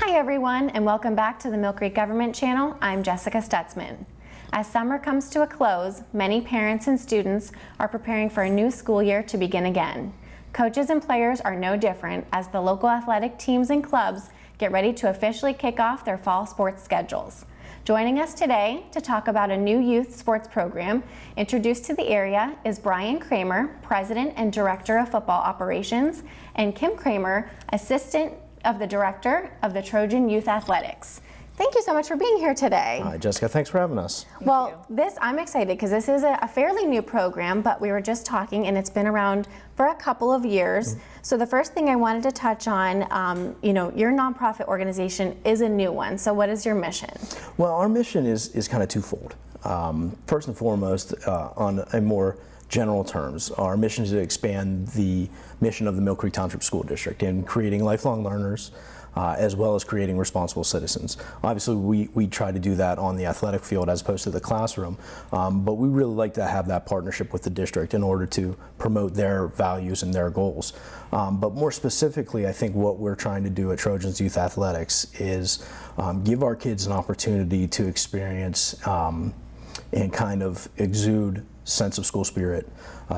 Hi everyone, and welcome back to the Millcreek Government Channel. I'm Jessica Stutzman. As summer comes to a close, many parents and students are preparing for a new school year to begin again. Coaches and players are no different as the local athletic teams and clubs get ready to officially kick off their fall sports schedules. Joining us today to talk about a new youth sports program introduced to the area is Brian Kramer, President and Director of Football Operations, and Kim Kramer, Assistant of the Director of the Trojan Youth Athletics. Thank you so much for being here today. Hi, Jessica. Thanks for having us. Well, I'm excited because this is a fairly new program, but we were just talking and it's been around for a couple of years. So the first thing I wanted to touch on, your nonprofit organization is a new one. So what is your mission? Well, our mission is kind of twofold. First and foremost, on a more general terms, our mission is to expand the mission of the Millcreek Township School District in creating lifelong learners, as well as creating responsible citizens. Obviously, we try to do that on the athletic field as opposed to the classroom, but we really like to have that partnership with the district in order to promote their values and their goals. But more specifically, I think what we're trying to do at Trojan's Youth Athletics is give our kids an opportunity to experience and kind of exude sense of school spirit,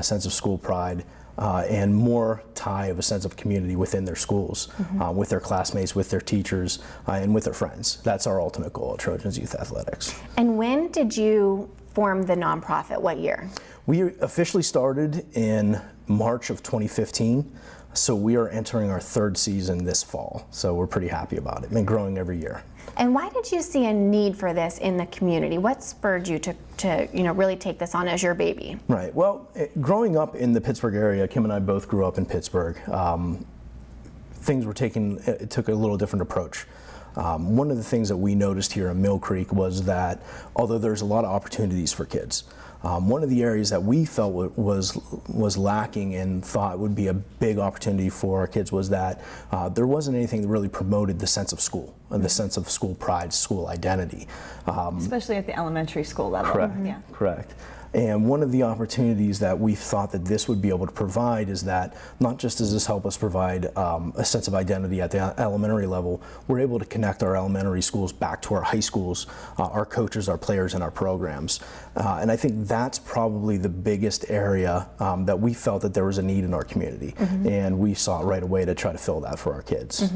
sense of school pride, and more tie of a sense of community within their schools, with their classmates, with their teachers, and with their friends. That's our ultimate goal at Trojan's Youth Athletics. And when did you form the nonprofit? What year? We officially started in March of 2015, so we are entering our third season this fall. So we're pretty happy about it. Been growing every year. And why did you see a need for this in the community? What spurred you to really take this on as your baby? Right. Well, growing up in the Pittsburgh area, Kim and I both grew up in Pittsburgh. Things were took a little different approach. One of the things that we noticed here in Millcreek was that although there's a lot of opportunities for kids, one of the areas that we felt was lacking and thought would be a big opportunity for our kids was that there wasn't anything that really promoted the sense of school and the sense of school pride, school identity. Especially at the elementary school level. Correct. Yeah. Correct. And one of the opportunities that we thought that this would be able to provide is that not just does this help us provide a sense of identity at the elementary level, we're able to connect our elementary schools back to our high schools, our coaches, our players, and our programs. And I think that's probably the biggest area that we felt that there was a need in our community. And we saw it right away to try to fill that for our kids.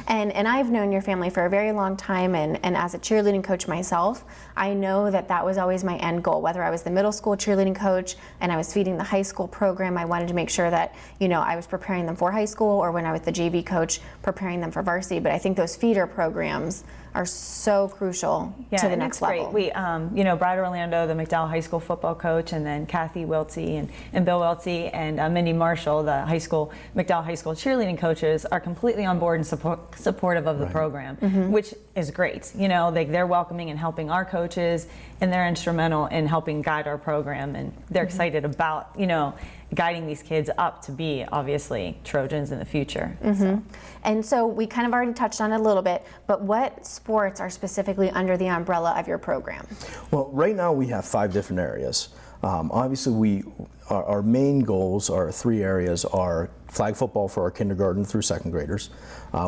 And I've known your family for a very long time, and as a cheerleading coach myself, I know that was always my end goal, whether I was the middle school cheerleading coach and I was feeding the high school program. I wanted to make sure that I was preparing them for high school, or when I was the JV coach, preparing them for varsity. But I think those feeder programs are so crucial to the next level. Great. We, Brad Orlando, the McDowell High School football coach, and then Kathy Wiltsey and Bill Wiltsey and Mindy Marshall, the McDowell High School cheerleading coaches, are completely on board and supportive of the program, which is great. They're welcoming and helping our coaches, and they're instrumental in helping guide our program, and they're excited about, guiding these kids up to be, obviously, Trojans in the future. And so we kind of already touched on it a little bit, but what sports are specifically under the umbrella of your program? Well, right now we have 5 different areas. Obviously, our main goals are 3 areas: are flag football for our kindergarten through 2nd graders.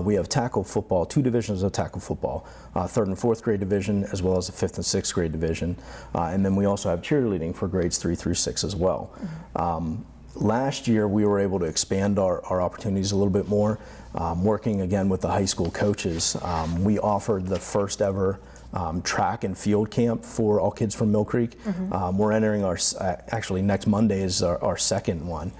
We have tackle football, 2 divisions of tackle football, 3rd and 4th grade division, as well as the 5th and 6th grade division. And then we also have cheerleading for grades 3 through 6 as well. Last year, we were able to expand our opportunities a little bit more. Working again with the high school coaches, we offered the first ever track and field camp for all kids from Millcreek. We're entering actually next Monday is our second one.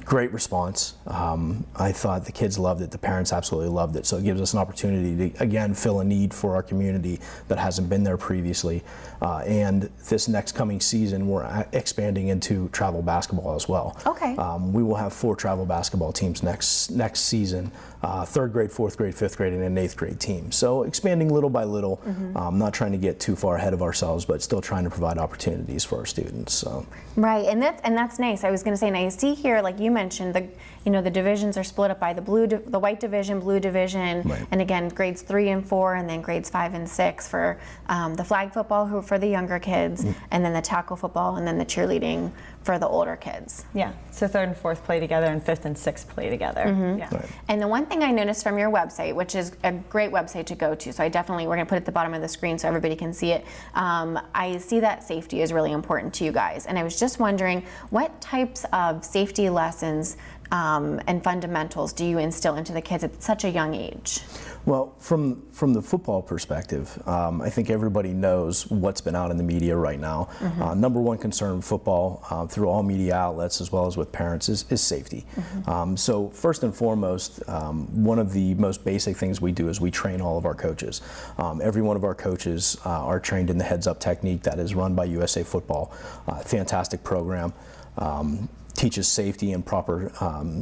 Great response. I thought the kids loved it. The parents absolutely loved it. So it gives us an opportunity to, again, fill a need for our community that hasn't been there previously. And this next coming season, we're expanding into travel basketball as well. Okay. We will have 4 travel basketball teams next season, 3rd grade, 4th grade, 5th grade, and an 8th grade team. So expanding little by little, not trying to get too far ahead of ourselves, but still trying to provide opportunities for our students. So. Right, and that's nice. I was going to say, and I see here, like you mentioned, the divisions are split up by the white division, blue division, and again grades 3 and 4, and then grades 5 and 6 for the flag football for the younger kids, and then the tackle football, and then the cheerleading for the older kids. Yeah, so 3rd and 4th play together, and 5th and 6th play together. Yeah. Right. And the one thing I noticed from your website, which is a great website to go to, so we're going to put it at the bottom of the screen so everybody can see it. I see that safety is really important to you guys, and I was just wondering what types of safety lessons and fundamentals do you instill into the kids at such a young age? Well, from the football perspective, I think everybody knows what's been out in the media right now. Number one concern with football through all media outlets as well as with parents is safety. So first and foremost, one of the most basic things we do is we train all of our coaches. Every one of our coaches are trained in the heads up technique that is run by USA Football. Fantastic program. Teaches safety and proper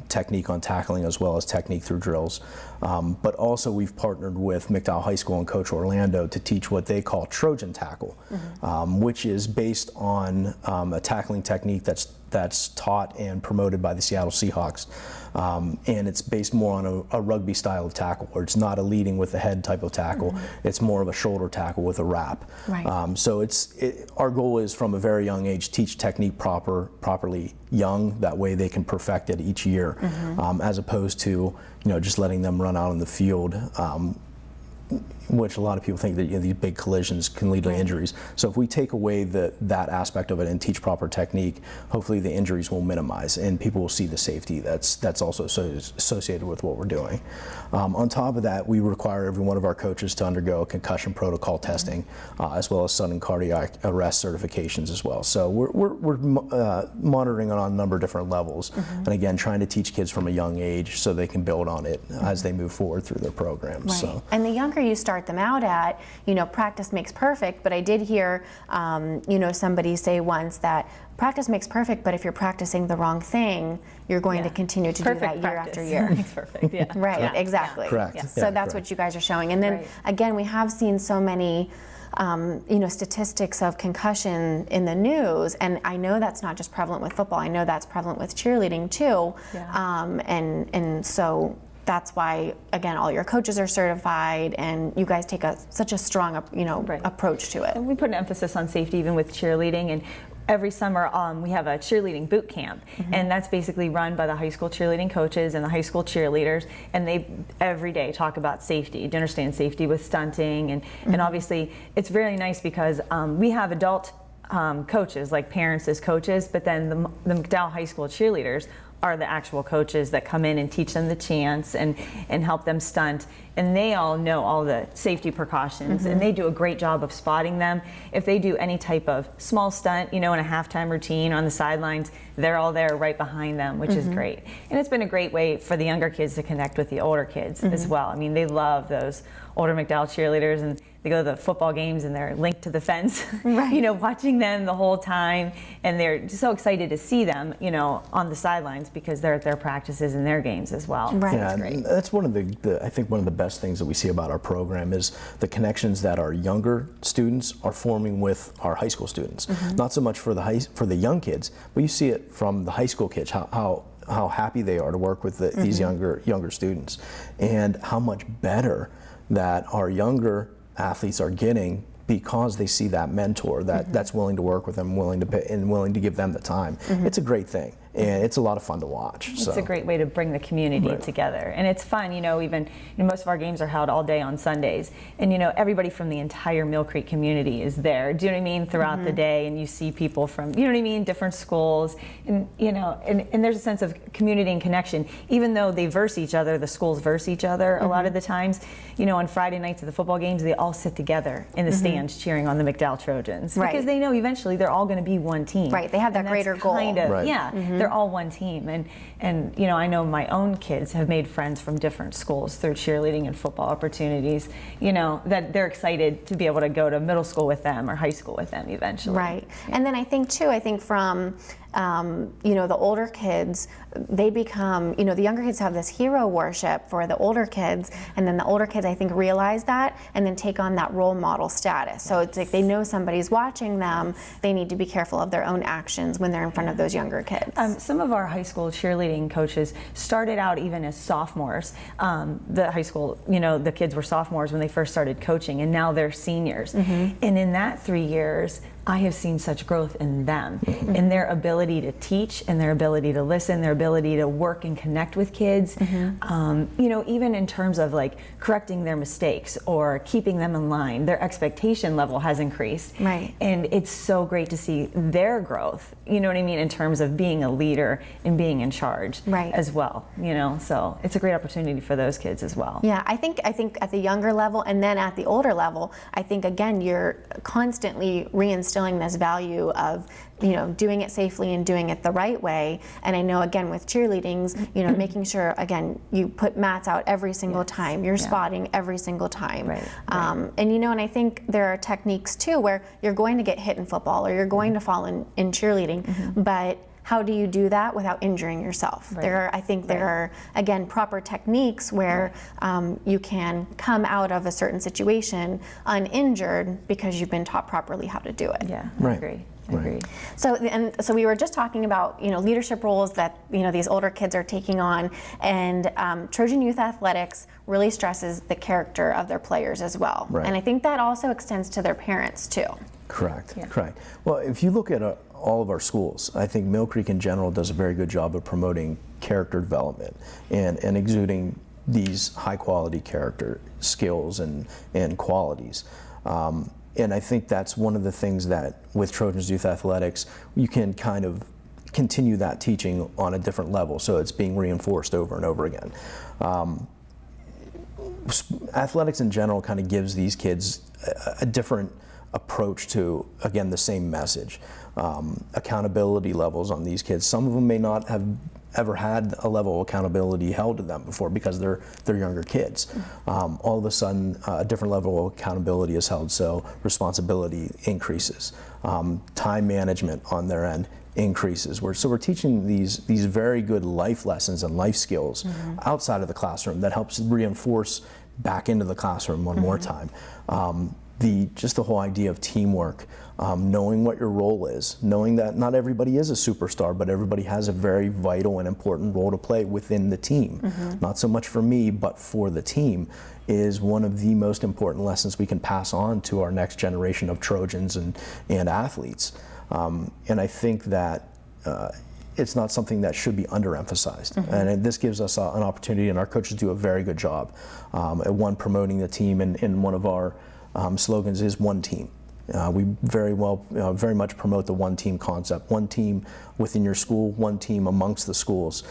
technique on tackling as well as technique through drills. But also we've partnered with McDowell High School and Coach Orlando to teach what they call Trojan tackle, which is based on a tackling technique that's taught and promoted by the Seattle Seahawks. And it's based more on a rugby style of tackle, where it's not a leading with the head type of tackle. It's more of a shoulder tackle with a wrap. Right. So our goal is from a very young age, teach technique properly young. That way they can perfect it each year, as opposed to just letting them run out in the field. Which a lot of people think that these big collisions can lead to injuries. So if we take away that aspect of it and teach proper technique, hopefully the injuries will minimize and people will see the safety that's also associated with what we're doing. On top of that, we require every one of our coaches to undergo concussion protocol testing, as well as sudden cardiac arrest certifications as well. So we're monitoring on a number of different levels, and again, trying to teach kids from a young age so they can build on it as they move forward through their programs. Right. So. And the younger you start them out at, practice makes perfect, but I did hear, somebody say once that practice makes perfect, but if you're practicing the wrong thing, you're going to continue to do that year after year. Makes perfect, yeah. Right, Yeah. exactly. Correct. Yeah. Yeah, So that's correct. what you guys are showing. And then Right. again, we have seen so many statistics of concussion in the news, and I know that's not just prevalent with football. I know that's prevalent with cheerleading too. Yeah. And so that's why, again, all your coaches are certified, and you guys take such a strong, Right. approach to it. We put an emphasis on safety even with cheerleading, and every summer we have a cheerleading boot camp, and that's basically run by the high school cheerleading coaches and the high school cheerleaders, and they every day talk about safety, to understand safety with stunting, and obviously it's very nice because we have adult coaches, like parents as coaches, but then the McDowell High School cheerleaders are the actual coaches that come in and teach them the chants and help them stunt. And they all know all the safety precautions, and they do a great job of spotting them. If they do any type of small stunt, in a halftime routine on the sidelines, they're all there right behind them, which is great. And it's been a great way for the younger kids to connect with the older kids as well. I mean, they love those older McDowell cheerleaders, and they go to the football games and they're linked to the fence, watching them the whole time, and they're just so excited to see them, on the sidelines because they're at their practices and their games as well. Right. Yeah, It's great. and that's one of I think one of the best things that we see about our program is the connections that our younger students are forming with our high school students. Not so much for the young kids, but you see it from the high school kids, how happy they are to work with these younger students, and how much better that our younger athletes are getting because they see that mentor that's willing to work with them, willing to pay, and willing to give them the time. It's a great thing, and it's a lot of fun to watch. It's a great way to bring the community together, and it's fun. Even most of our games are held all day on Sundays, and everybody from the entire Millcreek community is there. Do you know what I mean? Throughout the day, and you see people from different schools, and and there's a sense of community and connection. Even though they verse each other, the schools verse each other a lot of the times. On Friday nights at the football games, they all sit together in the stands cheering on the McDowell Trojans because they know eventually they're all going to be one team. Right. They have that greater goal. They're all one team, and I know my own kids have made friends from different schools through cheerleading and football opportunities. That they're excited to be able to go to middle school with them or high school with them eventually. Right. And then I think from the older kids, they become, the younger kids have this hero worship for the older kids, and then the older kids, I think, realize that and then take on that role model status. So it's like they know somebody's watching them. They need to be careful of their own actions when they're in front of those younger kids. Some of our high school cheerleading coaches started out even as sophomores. The high school, the kids were sophomores when they first started coaching, and now they're seniors. And in that 3 years, I have seen such growth in them, in their ability to teach, and their ability to listen, their ability to work and connect with kids. You know, even in terms of like correcting their mistakes or keeping them in line, their expectation level has increased. Right. And it's so great to see their growth, you know what I mean, in terms of being a leader and being in charge as well, you know, so it's a great opportunity for those kids as well. Yeah, I think at the younger level and then at the older level, I think again you're constantly reinstilling this value of, you know, doing it safely and doing it the right way. And I know again with cheerleadings, you know, making sure again you put mats out every single time, you're spotting every single time. And you know, and I think there are techniques too where you're going to get hit in football or you're going to fall in cheerleading, but how do you do that without injuring yourself? I think there are, again, proper techniques where you can come out of a certain situation uninjured because you've been taught properly how to do it. Yeah, I agree. Agreed. So we were just talking about, you know, leadership roles that, you know, these older kids are taking on, and Trojan Youth Athletics really stresses the character of their players as well. And I think that also extends to their parents too. Correct. Well, if you look at all of our schools, I think Millcreek in general does a very good job of promoting character development and exuding these high quality character skills and qualities. And I think that's one of the things that with Trojans Youth Athletics, you can kind of continue that teaching on a different level, so it's being reinforced over and over again. Athletics in general kind of gives these kids a different approach to, again, the same message. Accountability levels on these kids. Some of them may not have ever had a level of accountability held to them before because they're younger kids. All of a sudden, a different level of accountability is held, so responsibility increases. Time management on their end increases. So we're teaching these very good life lessons and life skills outside of the classroom that helps reinforce back into the classroom one more time. Just the whole idea of teamwork, knowing what your role is, knowing that not everybody is a superstar, but everybody has a very vital and important role to play within the team. Not so much for me, but for the team, is one of the most important lessons we can pass on to our next generation of Trojans and athletes. And I think that it's not something that should be underemphasized. And this gives us an opportunity, and our coaches do a very good job at promoting the team, and one of our slogans is one team. We very much promote the one team concept, one team within your school, one team amongst the schools,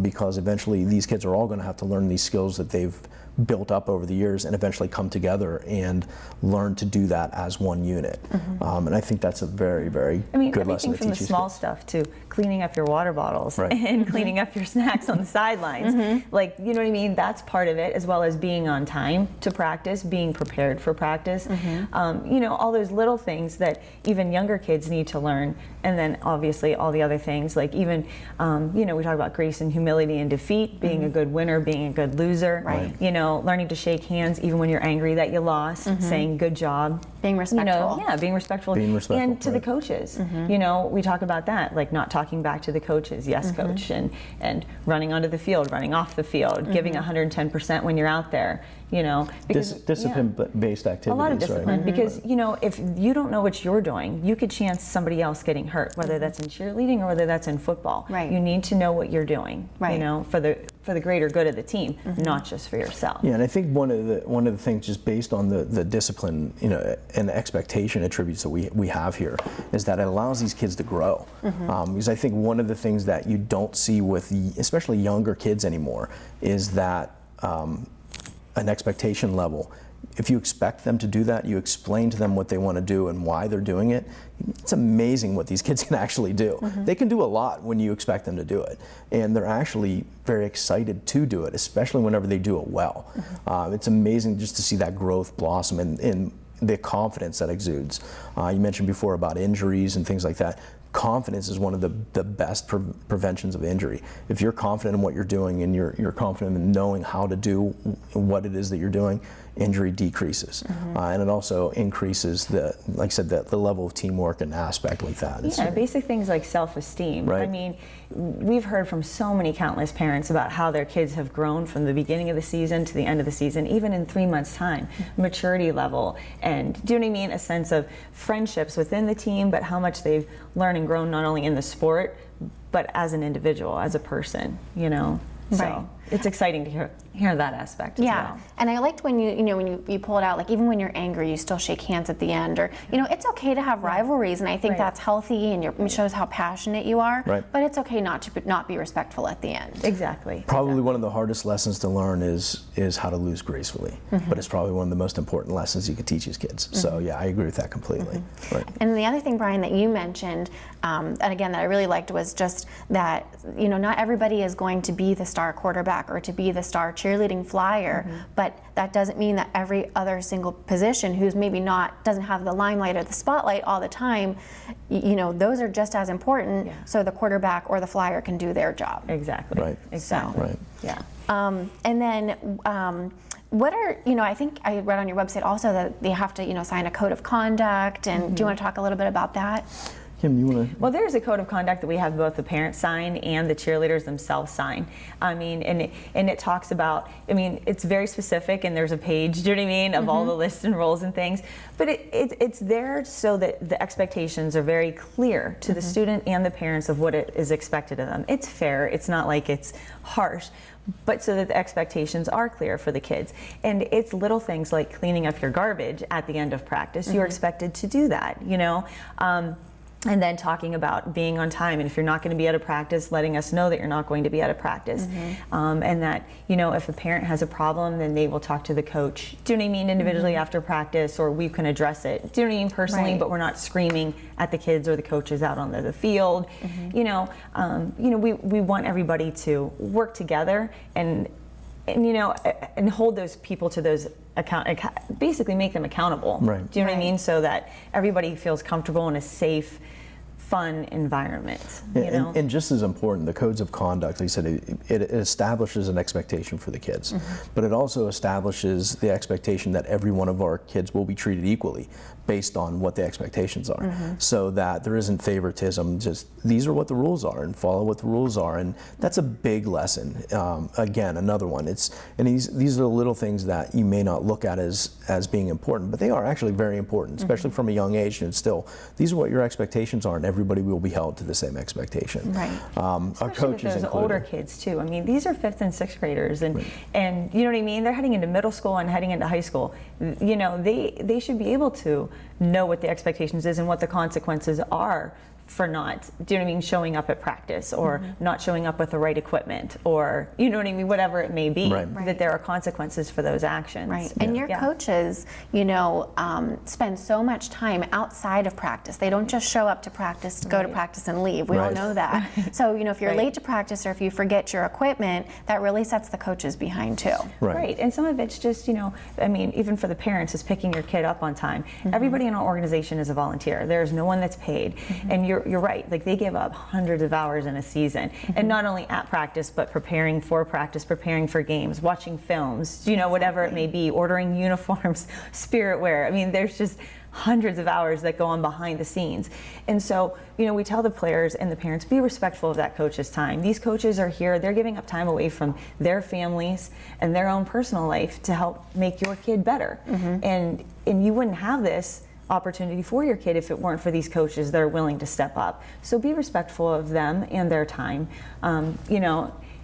because eventually these kids are all going to have to learn these skills that they've built up over the years and eventually come together and learn to do that as one unit. And I think that's a very, very good lesson to teach. Everything from the small stuff to cleaning up your water bottles and cleaning up your snacks on the sidelines. Like, you know what I mean? That's part of it, as well as being on time to practice, being prepared for practice. You know, all those little things that even younger kids need to learn. And then obviously all the other things, like even, you know, we talk about grace and humility and defeat, being a good winner, being a good loser. You know, learning to shake hands even when you're angry that you lost, saying good job. Being respectful. You know, being respectful. And to the coaches. You know, we talk about that, like not talking back to the coaches, yes coach, and running onto the field, running off the field, giving 110% when you're out there. You know, because discipline-based activities. A lot of discipline, because you know, if you don't know what you're doing, you could chance somebody else getting hurt, whether that's in cheerleading or whether that's in football. You need to know what you're doing. You know, for the greater good of the team, not just for yourself. Yeah, and I think one of the things, just based on the discipline, you know, and the expectation attributes that we have here, is that it allows these kids to grow. Because I think one of the things that you don't see with especially younger kids anymore is that an expectation level. If you expect them to do that, you explain to them what they want to do and why they're doing it, it's amazing what these kids can actually do. They can do a lot when you expect them to do it. And they're actually very excited to do it, especially whenever they do it well. It's amazing just to see that growth blossom and the confidence that exudes. You mentioned before about injuries and things like that. Confidence is one of the best preventions of injury. If you're confident in what you're doing and you're confident in knowing how to do what it is that you're doing, injury decreases. And it also increases like I said, the level of teamwork and aspect like that. Yeah, basic things like self-esteem. Right. I mean, we've heard from so many countless parents about how their kids have grown from the beginning of the season to the end of the season, even in 3 months' time, maturity level, and do you know what I mean? A sense of friendships within the team, but how much they've learned and grown not only in the sport, but as an individual, as a person, you know? Right. So it's exciting to hear that aspect as well. And I liked when you pull it out, like even when you're angry, you still shake hands at the end, or it's okay to have rivalries, and I think that's healthy, and it shows how passionate you are. Right. But it's okay not to be respectful at the end. Exactly. Probably one of the hardest lessons to learn is how to lose gracefully. But it's probably one of the most important lessons you can teach these kids. So yeah, I agree with that completely. Right. And the other thing, Brian, that you mentioned, and again that I really liked, was just that not everybody is going to be the star quarterback or to be the star cheerleading flyer, but that doesn't mean that every other single position who's maybe doesn't have the limelight or the spotlight all the time, those are just as important. So the quarterback or the flyer can do their job. Exactly. Right. Exactly. Right. Yeah. And then what are, I think I read on your website also that they have to, sign a code of conduct, and do you want to talk a little bit about that? Kim, you want to? Well, there's a code of conduct that we have both the parents sign and the cheerleaders themselves sign. I mean, and it talks about, it's very specific, and there's a page, do you know what I mean, of all the lists and roles and things. But it's there so that the expectations are very clear to the student and the parents of what it is expected of them. It's fair. It's not like it's harsh, but so that the expectations are clear for the kids. And it's little things like cleaning up your garbage at the end of practice. You're expected to do that, and then talking about being on time, and if you're not going to be at a practice, letting us know that you're not going to be at a practice. And that, if a parent has a problem, then they will talk to the coach, do you know what I mean, individually after practice, or we can address it, do you know what I mean, personally, but we're not screaming at the kids or the coaches out on the field. We want everybody to work together and hold those people to those basically make them accountable. Right. Do you know what I mean? So that everybody feels comfortable in a safe, fun environment. And just as important, the codes of conduct, like I said, it establishes an expectation for the kids, but it also establishes the expectation that every one of our kids will be treated equally based on what the expectations are, so that there isn't favoritism. Just these are what the rules are, and follow what the rules are, and that's a big lesson. Again, another one. These are the little things that you may not look at as being important, but they are actually very important, especially from a young age. And still, these are what your expectations are, and everybody will be held to the same expectation. Right. Our coaches those included. older kids too. These are 5th and 6th graders, and you know what I mean. They're heading into middle school and heading into high school. They should be able to know what the expectations is and what the consequences are for not, do you know what I mean, showing up at practice, or not showing up with the right equipment, or you know what I mean, whatever it may be, that there are consequences for those actions. Right. And your coaches, spend so much time outside of practice. They don't just show up to practice, to go to practice and leave. We all know that. So, if you're late to practice, or if you forget your equipment, that really sets the coaches behind too. Right. And some of it's just, even for the parents, is picking your kid up on time. Everybody in our organization is a volunteer. There's no one that's paid. And you're right, like they give up hundreds of hours in a season, and not only at practice, but preparing for practice, preparing for games, watching films, whatever it may be, ordering uniforms, spirit wear. There's just hundreds of hours that go on behind the scenes. And so, we tell the players and the parents, be respectful of that coach's time. These coaches are here, they're giving up time away from their families and their own personal life to help make your kid better. And you wouldn't have this opportunity for your kid if it weren't for these coaches that are willing to step up. So be respectful of them and their time,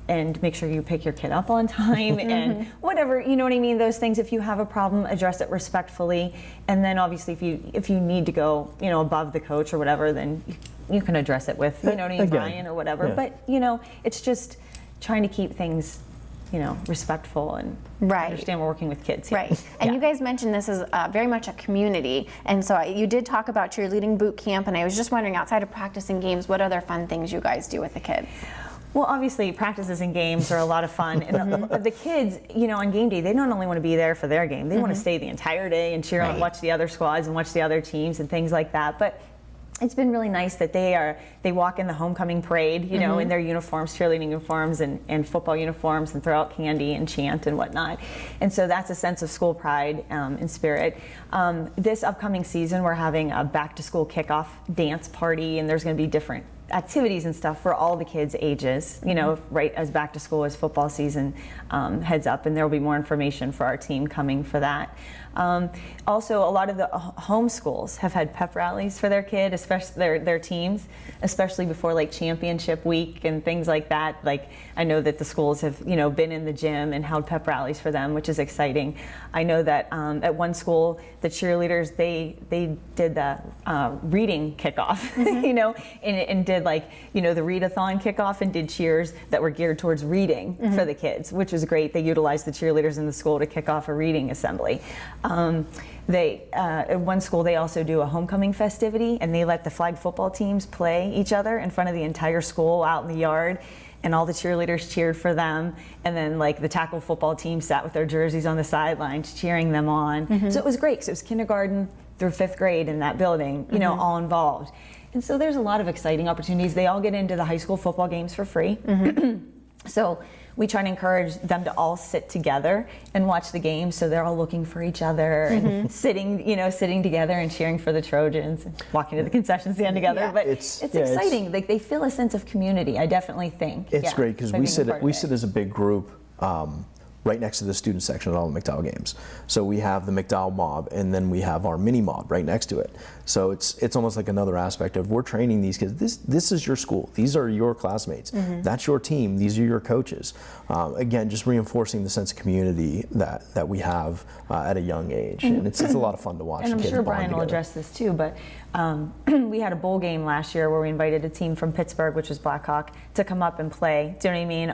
and make sure you pick your kid up on time and whatever, you know what I mean, those things. If you have a problem, address it respectfully, and then obviously if you need to go above the coach or whatever, then you can address it with Brian or whatever. But it's just trying to keep things respectful and understand we're working with kids here. Right. And you guys mentioned this is very much a community. And so you did talk about cheerleading boot camp, and I was just wondering, outside of practice and games, what other fun things you guys do with the kids? Well, obviously, practices and games are a lot of fun. And the kids, on game day, they not only want to be there for their game, they want to stay the entire day and cheer on, watch the other squads and watch the other teams and things like that. But it's been really nice that they walk in the homecoming parade, you know, in their uniforms, cheerleading uniforms and football uniforms, and throw out candy and chant and whatnot. And so that's a sense of school pride and spirit. This upcoming season, we're having a back to school kickoff dance party, and there's going to be different activities and stuff for all the kids' ages, you know, right as back to school, as football season heads up, and there will be more information for our team coming for that. Also, a lot of the home schools have had pep rallies for their kid, especially their teams, especially before like championship week and things like that. Like, I know that the schools have, you know, been in the gym and held pep rallies for them, which is exciting. I know that at one school, the cheerleaders, they did the reading kickoff, you know, and did like, you know, the readathon kickoff, and did cheers that were geared towards reading for the kids, which was great. They utilized the cheerleaders in the school to kick off a reading assembly. At one school, they also do a homecoming festivity, and they let the flag football teams play each other in front of the entire school out in the yard, and all the cheerleaders cheered for them, and then like the tackle football team sat with their jerseys on the sidelines cheering them on. So it was great, because it was kindergarten through 5th grade in that building, you know, all involved. And so there's a lot of exciting opportunities. They all get into the high school football games for free. So we try to encourage them to all sit together and watch the game, so they're all looking for each other and sitting together and cheering for the Trojans and walking to the concession stand together. Yeah. But it's exciting. Like, they feel a sense of community, I definitely think. It's great, because we sit as a big group right next to the student section at all the McDowell games. So we have the McDowell mob, and then we have our mini mob right next to it. So it's almost like another aspect of, we're training these kids. This is your school. These are your classmates. That's your team. These are your coaches. Again, just reinforcing the sense of community that we have at a young age. And it's a lot of fun to watch. And I'm kids sure bond Brian will together. address this too, but we had a bowl game last year where we invited a team from Pittsburgh, which was Blackhawk, to come up and play. Do you know what I mean?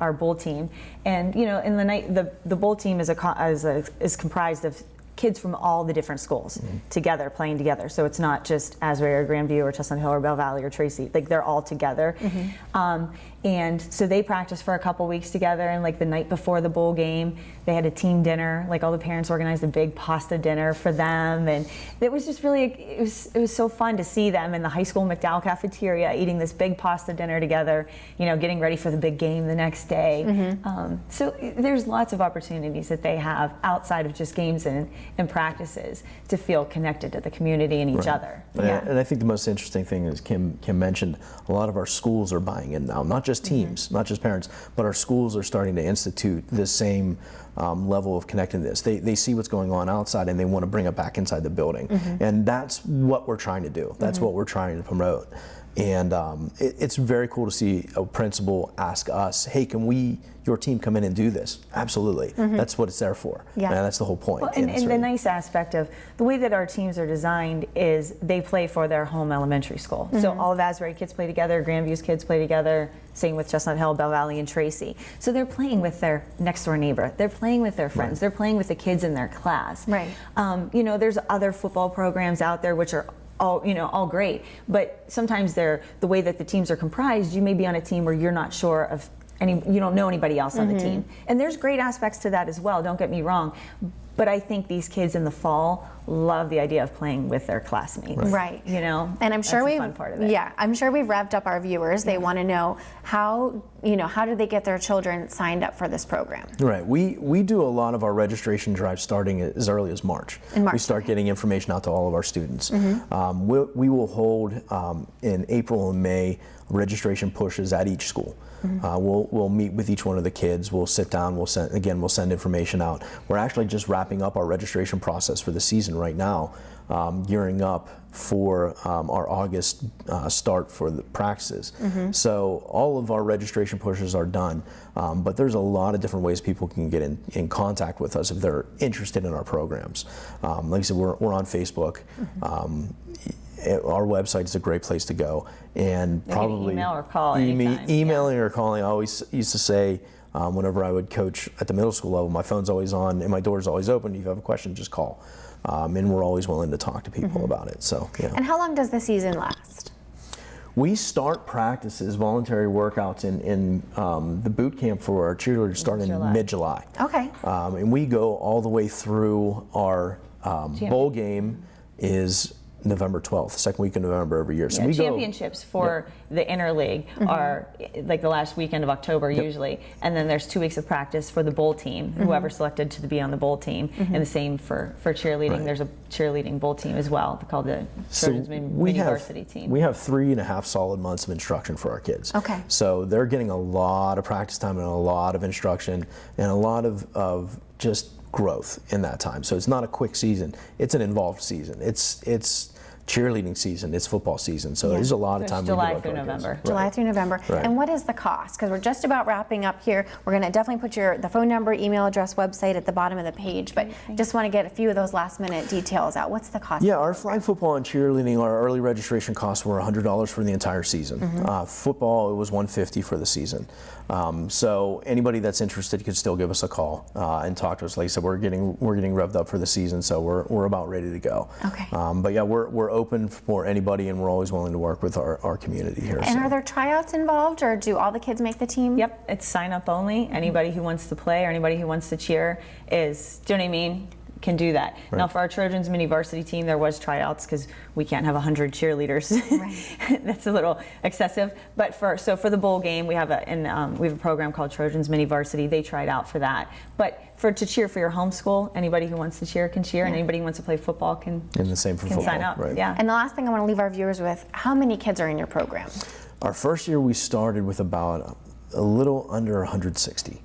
Our bowl team. And you know, in the night, the bowl team is comprised of kids from all the different schools together, playing together. So it's not just Asbury or Grandview or Chestnut Hill or Bell Valley or Tracy. Like, they're all together. And so they practiced for a couple weeks together, and like the night before the bowl game, they had a team dinner. Like, all the parents organized a big pasta dinner for them, and it was just really, it was so fun to see them in the high school McDowell cafeteria eating this big pasta dinner together, you know, getting ready for the big game the next day. So there's lots of opportunities that they have outside of just games and practices to feel connected to the community and each other. And I think the most interesting thing is, Kim mentioned, a lot of our schools are buying in now, not just teams, not just parents, but our schools are starting to institute this same level of connectedness. They see what's going on outside, and they want to bring it back inside the building. And that's what we're trying to do. That's what we're trying to promote. And it's very cool to see a principal ask us, hey, can your team come in and do this? Absolutely. That's what it's there for. Yeah. And that's the whole point. Well, and the nice aspect of the way that our teams are designed is they play for their home elementary school. So all of Asbury kids play together, Grandview's kids play together, same with Chestnut Hill, Bell Valley, and Tracy. So they're playing with their next door neighbor. They're playing with their friends. They're playing with the kids in their class. Right. You know, there's other football programs out there which are all great, but sometimes the way that the teams are comprised, you may be on a team where you're not sure of you don't know anybody else on the team. And there's great aspects to that as well, don't get me wrong. But I think these kids in the fall love the idea of playing with their classmates. Right. You know, and I'm sure that's the fun part of it. Yeah, I'm sure we've revved up our viewers. They want to know how do they get their children signed up for this program? Right. We do a lot of our registration drives starting as early as March. In March, we start getting information out to all of our students. We will hold in April and May registration pushes at each school. We'll meet with each one of the kids. We'll sit down. We'll send information out. We're actually just wrapping up our registration process for the season right now, gearing up for our August start for the practices. So all of our registration pushes are done, but there's a lot of different ways people can get in contact with us if they're interested in our programs. Like I said, we're on Facebook. Our website is a great place to go, and probably email or call anytime. Emailing or calling. I always used to say, whenever I would coach at the middle school level, my phone's always on and my door's always open. If you have a question, just call, and we're always willing to talk to people about it. So yeah. And how long does the season last? We start practices, voluntary workouts in the boot camp for our cheerleaders start in mid-July. Okay. And we go all the way through our bowl game is November 12th, second week of November every year. So Yeah, we championships for the interleague are like the last weekend of October usually, and then there's 2 weeks of practice for the bowl team, whoever selected to be on the bowl team, and the same for cheerleading. Right. There's a cheerleading bowl team as well called the Trojans mini varsity team. We have 3.5 solid months of instruction for our kids. Okay. So they're getting a lot of practice time and a lot of instruction and a lot of just growth in that time. So it's not a quick season. It's an involved season. It's cheerleading season. It's football season. So there's a lot of time. July through November. July through November. Right. And what is the cost? Because we're just about wrapping up here. We're going to definitely put the phone number, email address, website at the bottom of the page, but just want to get a few of those last minute details out. What's the cost? Yeah, our flag football and cheerleading, our early registration costs were $100 for the entire season. Football, it was $150 for the season. So anybody that's interested could still give us a call and talk to us. Like I said, we're getting revved up for the season, so we're about ready to go. Okay. But yeah, we're open for anybody, and we're always willing to work with our community here. And are there tryouts involved, or do all the kids make the team? Yep, it's sign up only. Anybody who wants to play or anybody who wants to cheer is, do you know what I mean? Can do that. Right. Now for our Trojans mini varsity team, there was tryouts because we can't have 100 cheerleaders. Right. That's a little excessive. But for the bowl game, we have a program called Trojans mini varsity. They tried out for that. But to cheer for your home school, anybody who wants to cheer can cheer, and anybody who wants to play football can. And the same for can football. Sign up. Right. Yeah. And the last thing I want to leave our viewers with: how many kids are in your program? Our first year we started with about a little under 160.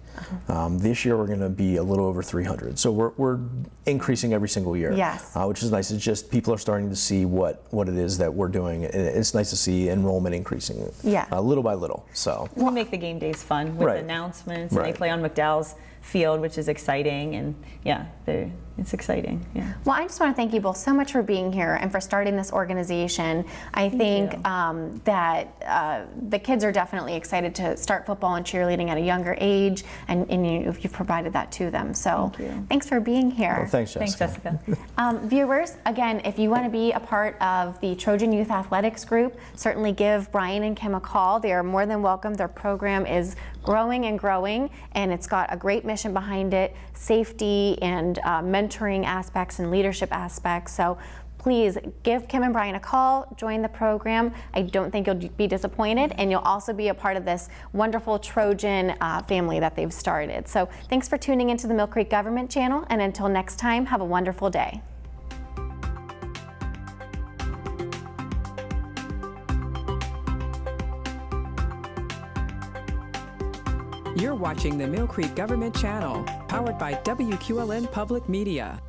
This year we're going to be a little over 300. So we're increasing every single year. Yes. Which is nice. It's just people are starting to see what it is that we're doing. And it's nice to see enrollment increasing. Yeah. Little by little. So we make the game days fun with Right. announcements, and Right. they play on McDowell's field, which is exciting, and it's exciting. Yeah. Well, I just want to thank you both so much for being here and for starting this organization. I think that the kids are definitely excited to start football and cheerleading at a younger age, and you've provided that to them. So thanks for being here. well, thanks, Jessica. Thanks, Jessica. Viewers, again, if you want to be a part of the Trojan Youth Athletics group, certainly give Brian and Kim a call. They are more than welcome. Their program is growing and growing, and it's got a great mission behind it: safety and mentoring aspects and leadership aspects. So please give Kim and Brian a call, join the program. I don't think you'll be disappointed, and you'll also be a part of this wonderful Trojan family that they've started. So thanks for tuning into the Millcreek Government Channel, and until next time, have a wonderful day. You're watching the Millcreek Government Channel, powered by WQLN Public Media.